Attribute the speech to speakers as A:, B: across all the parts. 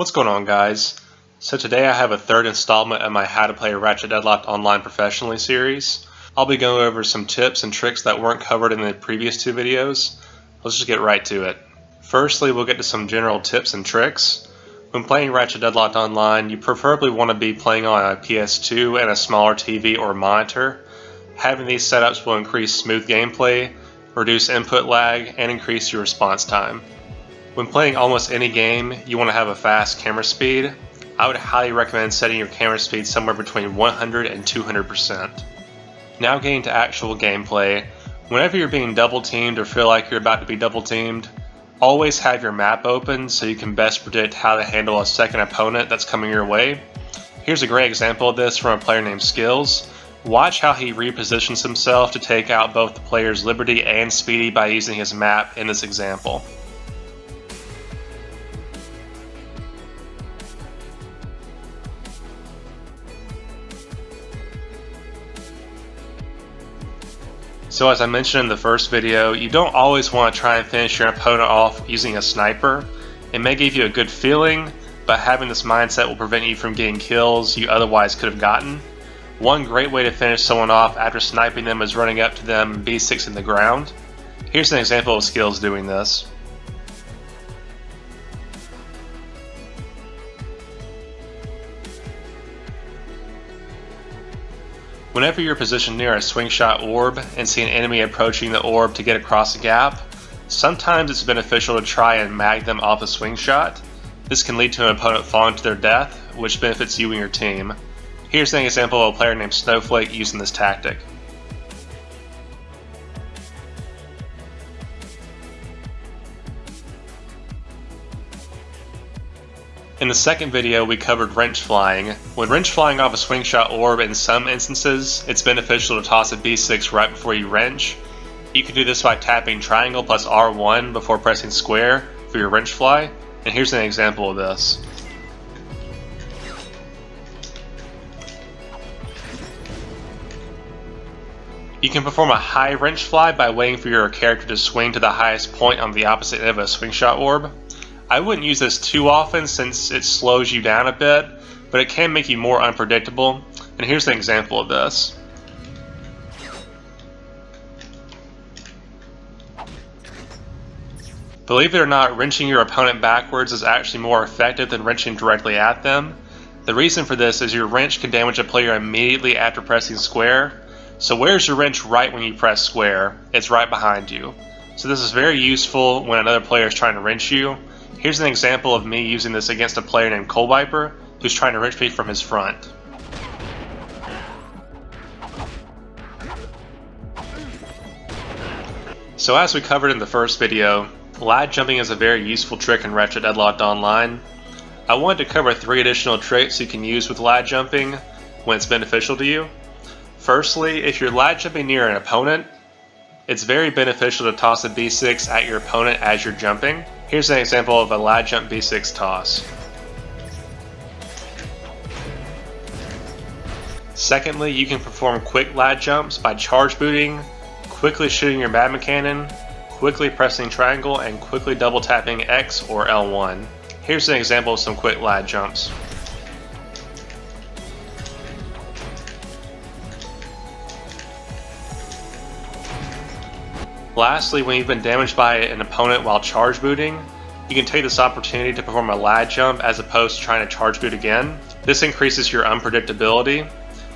A: What's going on, guys? So today I have a third installment of my How to Play Ratchet Deadlocked Online Professionally series. I'll be going over some tips and tricks that weren't covered in the previous two videos. Let's just get right to it. Firstly, we'll get to some general tips and tricks. When playing Ratchet Deadlocked Online, you preferably want to be playing on a PS2 and a smaller TV or monitor. Having these setups will increase smooth gameplay, reduce input lag, and increase your response time. When playing almost any game, you want to have a fast camera speed. I would highly recommend setting your camera speed somewhere between 100 and 200%. Now getting to actual gameplay, whenever you're being double teamed or feel like you're about to be double teamed, always have your map open so you can best predict how to handle a second opponent that's coming your way. Here's a great example of this from a player named Skillz. Watch how he repositions himself to take out both the player's Liberty and Speedy by using his map in this example. So as I mentioned in the first video, you don't always want to try and finish your opponent off using a sniper. It may give you a good feeling, but having this mindset will prevent you from getting kills you otherwise could have gotten. One great way to finish someone off after sniping them is running up to them and B6 in the ground. Here's an example of Skillz doing this. Whenever you're positioned near a swing shot orb and see an enemy approaching the orb to get across the gap, sometimes it's beneficial to try and mag them off a swing shot. This can lead to an opponent falling to their death, which benefits you and your team. Here's an example of a player named Snowflake using this tactic. In the second video, we covered wrench flying. When wrench flying off a swing shot orb, in some instances, it's beneficial to toss a B6 right before you wrench. You can do this by tapping triangle plus R1 before pressing square for your wrench fly, and here's an example of this. You can perform a high wrench fly by waiting for your character to swing to the highest point on the opposite end of a swing shot orb. I wouldn't use this too often since it slows you down a bit, but it can make you more unpredictable, and here's an example of this. Believe it or not, wrenching your opponent backwards is actually more effective than wrenching directly at them. The reason for this is your wrench can damage a player immediately after pressing square. So where's your wrench right when you press square? It's right behind you. So this is very useful when another player is trying to wrench you. Here's an example of me using this against a player named Coldviper who's trying to wrench me from his front. So as we covered in the first video, lag jumping is a very useful trick in Ratchet Deadlocked Online. I wanted to cover 3 additional tricks you can use with lag jumping when it's beneficial to you. Firstly, if you're lag jumping near an opponent, it's very beneficial to toss a B6 at your opponent as you're jumping. Here's an example of a lag jump B6 toss. Secondly, you can perform quick lag jumps by charge booting, quickly shooting your magma cannon, quickly pressing triangle, and quickly double tapping X or L1. Here's an example of some quick lag jumps. Lastly, when you've been damaged by an opponent while charge booting, you can take this opportunity to perform a lag jump as opposed to trying to charge boot again. This increases your unpredictability.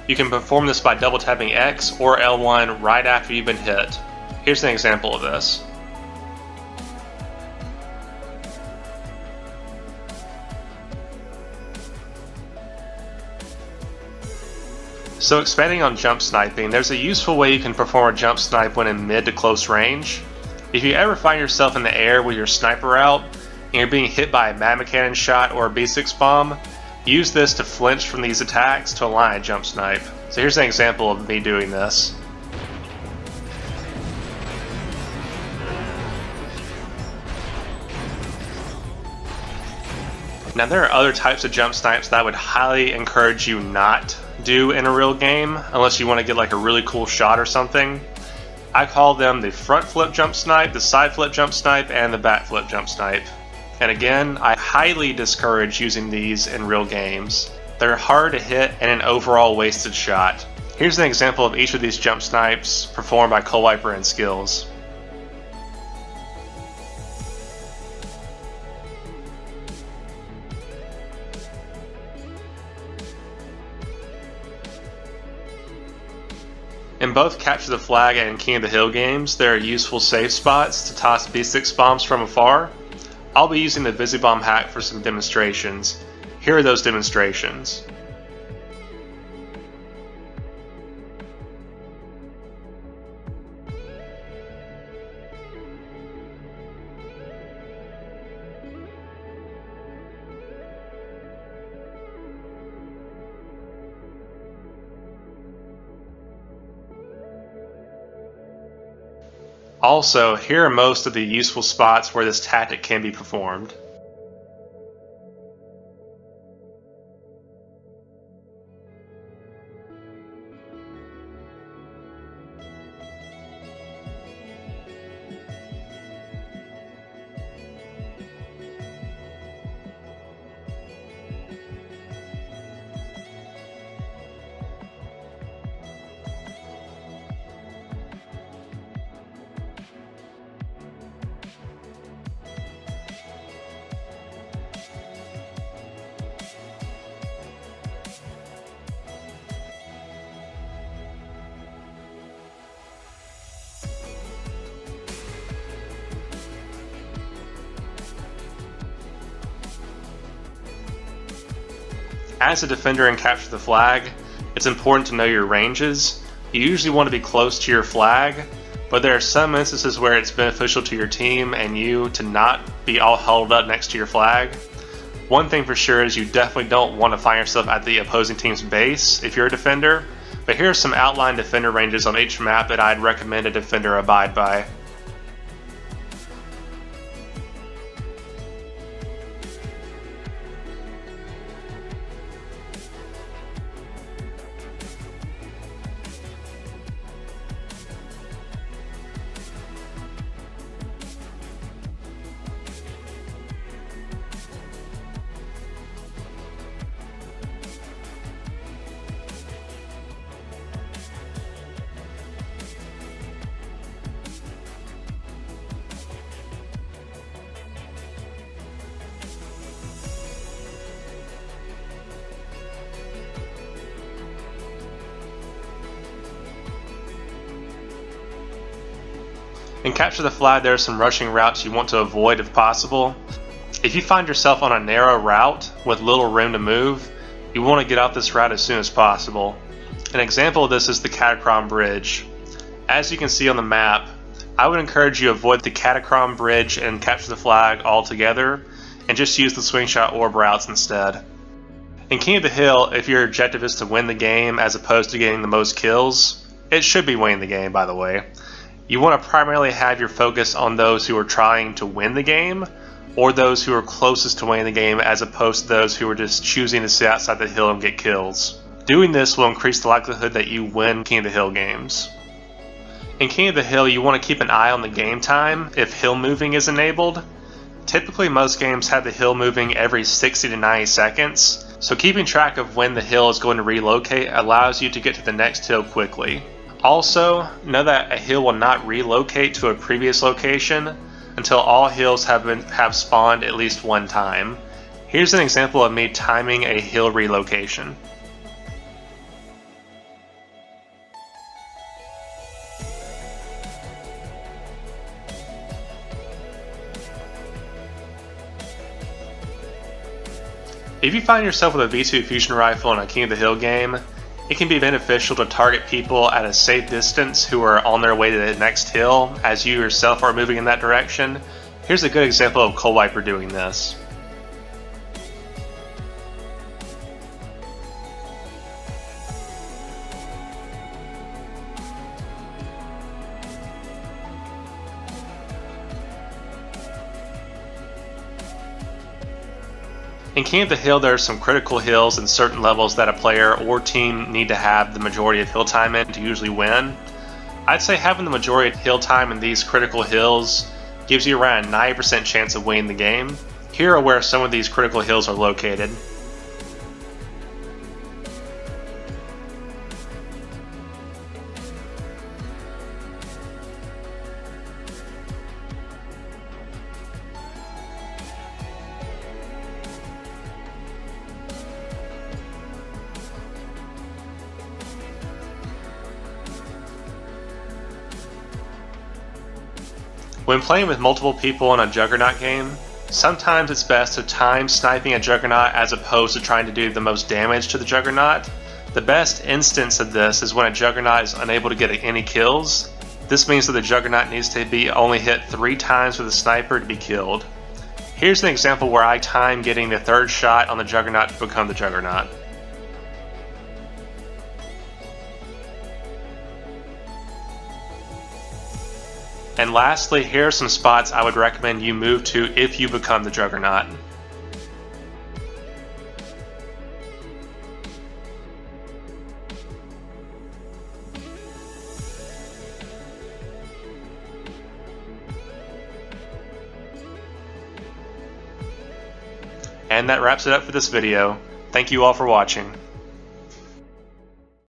A: You can perform this by double tapping X or L1 right after you've been hit. Here's an example of this. So expanding on jump sniping, there's a useful way you can perform a jump snipe when in mid to close range. If you ever find yourself in the air with your sniper out, and you're being hit by a magma cannon shot or a B6 bomb, use this to flinch from these attacks to align a jump snipe. So here's an example of me doing this. Now there are other types of jump snipes that I would highly encourage you not do in a real game, unless you want to get like a really cool shot or something. I call them the front flip jump snipe, the side flip jump snipe, and the back flip jump snipe. And and again, I highly discourage using these in real games. They're hard to hit and an overall wasted shot. Here's an example of each of these jump snipes performed by Coldviper and Skillz. In both Capture the Flag and King of the Hill games, there are useful safe spots to toss B6 bombs from afar. I'll be using the Visibomb hack for some demonstrations. Here are those demonstrations. Also, here are most of the useful spots where this tactic can be performed. As a defender in Capture the Flag, it's important to know your ranges. You usually want to be close to your flag, but there are some instances where it's beneficial to your team and you to not be all huddled up next to your flag. One thing for sure is you definitely don't want to find yourself at the opposing team's base if you're a defender, but here are some outline defender ranges on each map that I'd recommend a defender abide by. In Capture the Flag, there are some rushing routes you want to avoid if possible. If you find yourself on a narrow route with little room to move, you want to get off this route as soon as possible. An example of this is the Catacomb Bridge. As you can see on the map, I would encourage you to avoid the Catacomb Bridge and Capture the Flag altogether, and just use the swing shot orb routes instead. In King of the Hill, if your objective is to win the game as opposed to getting the most kills, it should be winning the game, by the way. You want to primarily have your focus on those who are trying to win the game, or those who are closest to winning the game as opposed to those who are just choosing to sit outside the hill and get kills. Doing this will increase the likelihood that you win King of the Hill games. In King of the Hill, you want to keep an eye on the game time if hill moving is enabled. Typically most games have the hill moving every 60 to 90 seconds, so keeping track of when the hill is going to relocate allows you to get to the next hill quickly. Also, know that a hill will not relocate to a previous location until all hills have spawned at least one time. Here's an example of me timing a hill relocation. If you find yourself with a V2 fusion rifle in a King of the Hill game, it can be beneficial to target people at a safe distance who are on their way to the next hill as you yourself are moving in that direction. Here's a good example of Coldviper doing this. In King of the Hill, there are some critical hills and certain levels that a player or team need to have the majority of hill time in to usually win. I'd say having the majority of hill time in these critical hills gives you around a 90% chance of winning the game. Here are where some of these critical hills are located. When playing with multiple people in a Juggernaut game, sometimes it's best to time sniping a Juggernaut as opposed to trying to do the most damage to the Juggernaut. The best instance of this is when a Juggernaut is unable to get any kills. This means that the Juggernaut needs to be only hit 3 times with a sniper to be killed. Here's an example where I time getting the 3rd shot on the Juggernaut to become the Juggernaut. And lastly, here are some spots I would recommend you move to if you become the Juggernaut. And that wraps it up for this video. Thank you all for watching.